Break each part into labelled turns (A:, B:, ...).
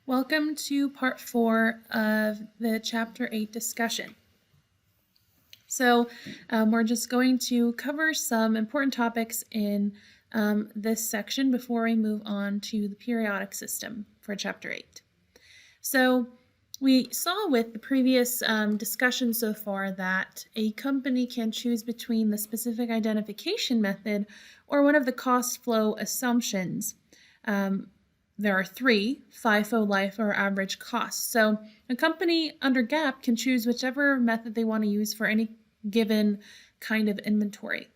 A: Welcome to part 4 of the Chapter 8 discussion. So we're just going to cover some important topics in this section before we move on to the periodic system for Chapter 8. So we saw with the previous discussion so far that a company can choose between the specific identification method or one of the cost flow assumptions. There are 3, FIFO, LIFO, or average cost. So a company under GAAP can choose whichever method they want to use for any given kind of inventory.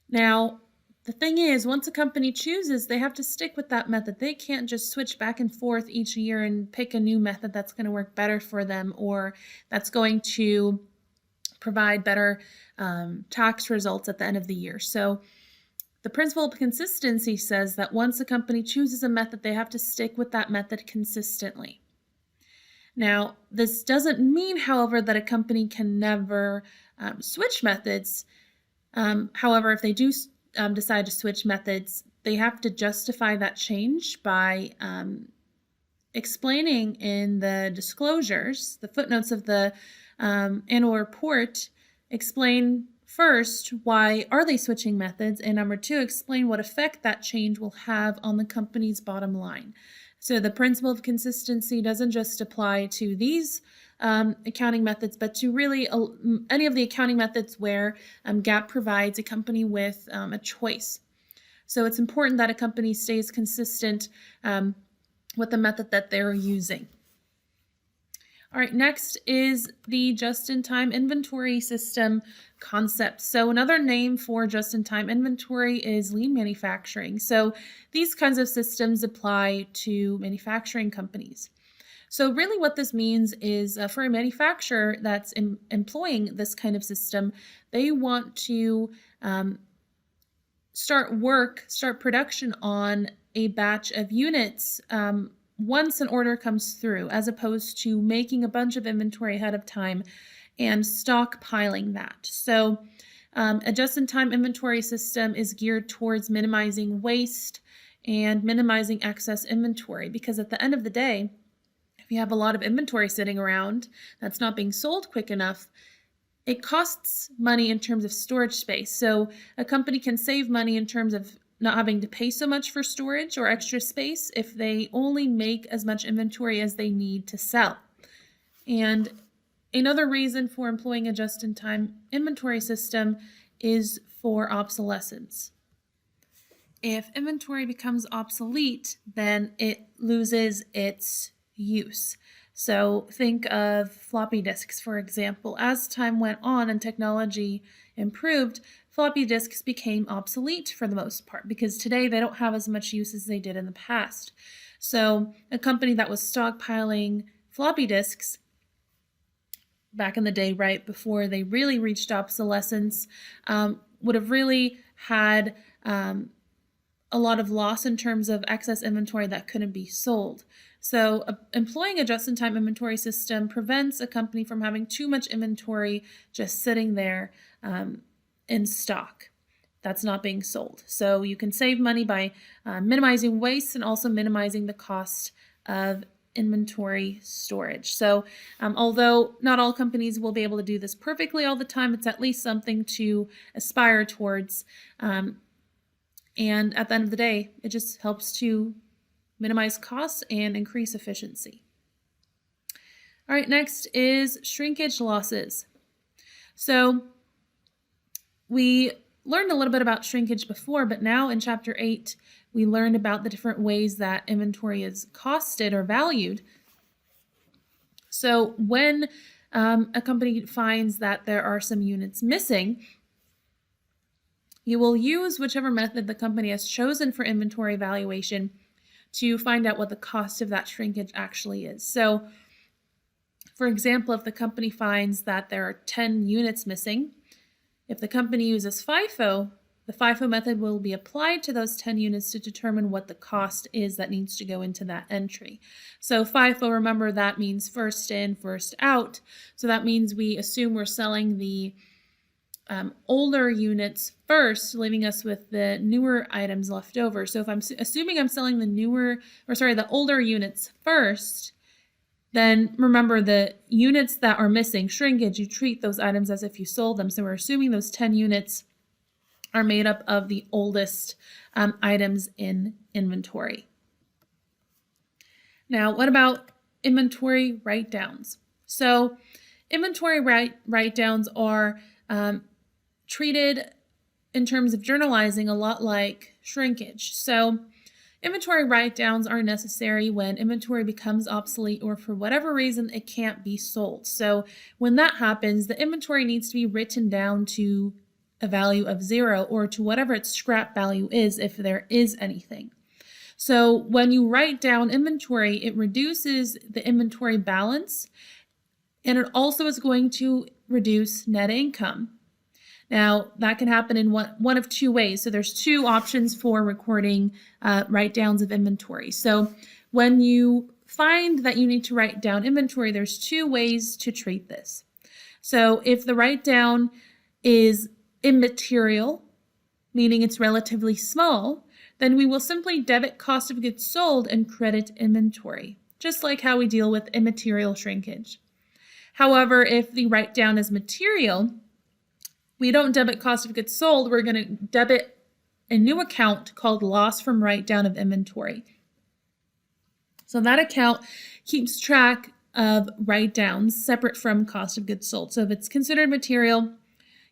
A: Now, the thing is, once a company chooses, they have to stick with that method. They can't just switch back and forth each year and pick a new method that's going to work better for them or that's going to provide better tax results at the end of the year. So the principle of consistency says that once a company chooses a method, they have to stick with that method consistently. Now, this doesn't mean, however, that a company can never switch methods. However, if they do decide to switch methods, they have to justify that change by explaining in the disclosures, the footnotes of the annual report, explain first, why are they switching methods? And number 2, explain what effect that change will have on the company's bottom line. So the principle of consistency doesn't just apply to these accounting methods, but to really any of the accounting methods where GAAP provides a company with a choice. So it's important that a company stays consistent with the method that they're using. All right, next is the just-in-time inventory system concept. So another name for just-in-time inventory is lean manufacturing. So these kinds of systems apply to manufacturing companies. So really what this means is for a manufacturer that's employing this kind of system, they want to start production on a batch of units once an order comes through, as opposed to making a bunch of inventory ahead of time and stockpiling that. So a just-in-time inventory system is geared towards minimizing waste and minimizing excess inventory, because at the end of the day, if you have a lot of inventory sitting around that's not being sold quick enough, it costs money in terms of storage space. So a company can save money in terms of not having to pay so much for storage or extra space if they only make as much inventory as they need to sell. And another reason for employing a just-in-time inventory system is for obsolescence. If inventory becomes obsolete, then it loses its use. So think of floppy disks, for example. As time went on and technology improved, floppy disks became obsolete for the most part, because today they don't have as much use as they did in the past. So a company that was stockpiling floppy disks back in the day, right before they really reached obsolescence, would have really had a lot of loss in terms of excess inventory that couldn't be sold. So employing a just-in-time inventory system prevents a company from having too much inventory just sitting there in stock that's not being sold. So you can save money by minimizing waste and also minimizing the cost of inventory storage. So although not all companies will be able to do this perfectly all the time, it's at least something to aspire towards. And at the end of the day, it just helps to minimize costs and increase efficiency. All right, next is shrinkage losses. So we learned a little bit about shrinkage before, but now in Chapter 8, we learned about the different ways that inventory is costed or valued. So when a company finds that there are some units missing, you will use whichever method the company has chosen for inventory valuation to find out what the cost of that shrinkage actually is. So, for example, if the company finds that there are 10 units missing, if the company uses FIFO, the FIFO method will be applied to those 10 units to determine what the cost is that needs to go into that entry. So FIFO, remember, that means first in, first out. So that means we assume we're selling the older units first, leaving us with the newer items left over. So if I'm assuming I'm selling the older units first, then remember the units that are missing, shrinkage, you treat those items as if you sold them. So we're assuming those 10 units are made up of the oldest items in inventory. Now, what about inventory write-downs? So inventory write-downs are treated in terms of journalizing a lot like shrinkage. So inventory write-downs are necessary when inventory becomes obsolete or for whatever reason it can't be sold. So when that happens, the inventory needs to be written down to a value of 0 or to whatever its scrap value is if there is anything. So when you write down inventory, it reduces the inventory balance, and it also is going to reduce net income. Now, that can happen in one of two ways. So there's two options for recording write-downs of inventory. So when you find that you need to write down inventory, there's two ways to treat this. So if the write-down is immaterial, meaning it's relatively small, then we will simply debit cost of goods sold and credit inventory, just like how we deal with immaterial shrinkage. However, if the write-down is material, we don't debit cost of goods sold, we're going to debit a new account called loss from write-down of inventory. So that account keeps track of write-downs separate from cost of goods sold. So if it's considered material,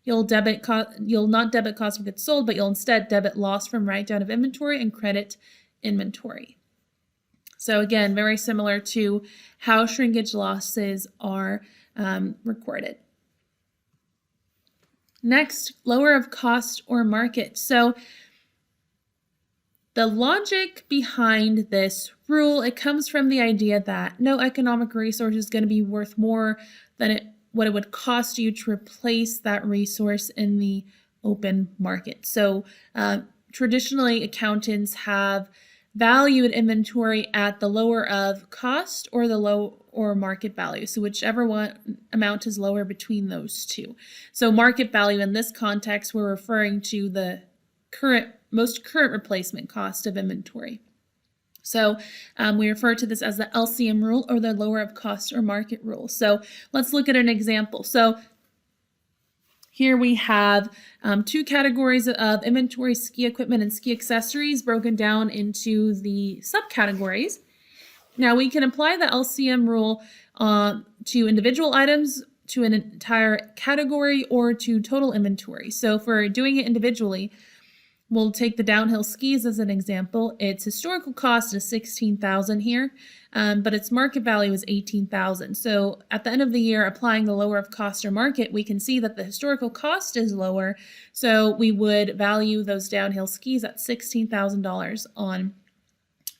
A: you'll not debit cost of goods sold, but you'll instead debit loss from write-down of inventory and credit inventory. So again, very similar to how shrinkage losses are recorded. Next, lower of cost or market. So the logic behind this rule, it comes from the idea that no economic resource is going to be worth more than what it would cost you to replace that resource in the open market. So traditionally, accountants have valued inventory at the lower of cost or the low or market value. So whichever one amount is lower between those two. So market value in this context, we're referring to the most current replacement cost of inventory. So we refer to this as the LCM rule or the lower of cost or market rule. So let's look at an example. So here we have two categories of inventory: ski equipment and ski accessories, broken down into the subcategories. Now we can apply the LCM rule to individual items, to an entire category, or to total inventory. So if we're doing it individually, we'll take the downhill skis as an example. Its historical cost is $16,000 here, but its market value is $18,000. So at the end of the year, applying the lower of cost or market, we can see that the historical cost is lower. So we would value those downhill skis at $16,000 on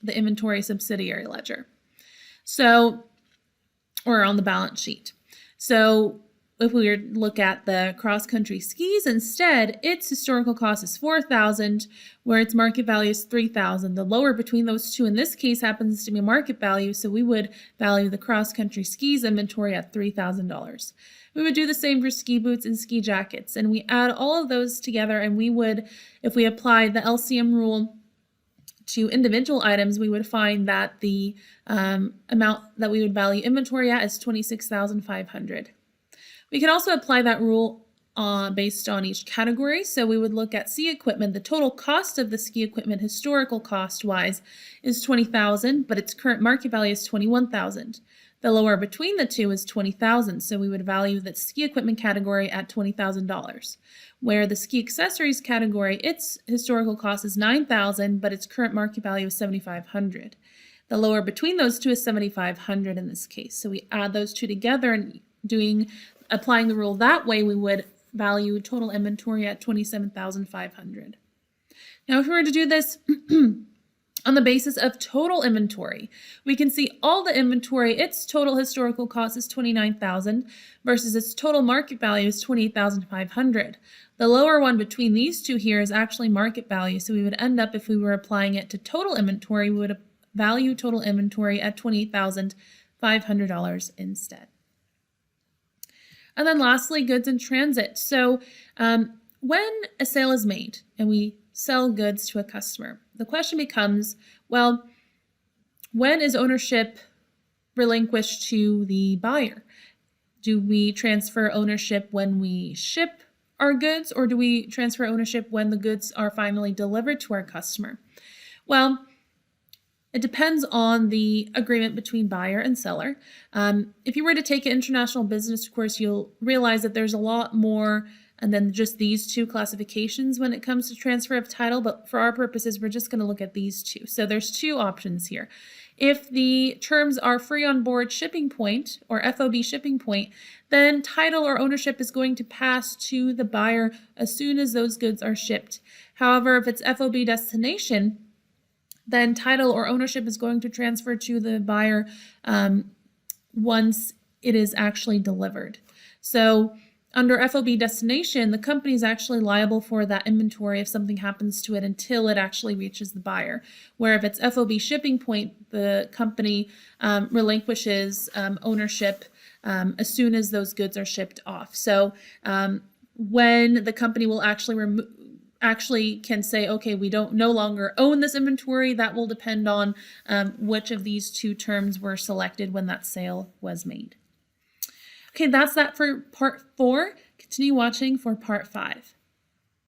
A: the inventory subsidiary ledger. So, or on the balance sheet. So if we were to look at the cross-country skis instead, its historical cost is $4,000, where its market value is $3,000. The lower between those two in this case happens to be market value, so we would value the cross-country skis inventory at $3,000. We would do the same for ski boots and ski jackets, and we add all of those together, and we would, if we applied the LCM rule to individual items, we would find that the amount that we would value inventory at is $26,500. We can also apply that rule based on each category. So we would look at ski equipment. The total cost of the ski equipment, historical cost-wise, is $20,000, but its current market value is $21,000. The lower between the two is $20,000, so we would value the ski equipment category at $20,000. Where the ski accessories category, its historical cost is $9,000, but its current market value is $7,500. The lower between those two is $7,500 in this case. So we add those two together, and applying the rule that way, we would value total inventory at $27,500. Now, if we were to do this on the basis of total inventory, we can see all the inventory, its total historical cost is $29,000 versus its total market value is $28,500. The lower one between these two here is actually market value, so we would end up, if we were applying it to total inventory, we would value total inventory at $28,500 instead. And then lastly, goods in transit. So when a sale is made and we sell goods to a customer, the question becomes, well, when is ownership relinquished to the buyer? Do we transfer ownership when we ship our goods, or do we transfer ownership when the goods are finally delivered to our customer? Well, it depends on the agreement between buyer and seller. If you were to take an international business course, you'll realize that there's a lot more and then just these two classifications when it comes to transfer of title, but for our purposes, we're just going to look at these two. So there's two options here. If the terms are free on board shipping point or FOB shipping point, then title or ownership is going to pass to the buyer as soon as those goods are shipped. However, if it's FOB destination, then title or ownership is going to transfer to the buyer once it is actually delivered. So under FOB destination, the company is actually liable for that inventory if something happens to it until it actually reaches the buyer. Where if it's FOB shipping point, the company relinquishes ownership as soon as those goods are shipped off. So when the company will actually can say, okay, we don't no longer own this inventory, that will depend on which of these two terms were selected when that sale was made. Okay, that's that for part 4. Continue watching for part 5.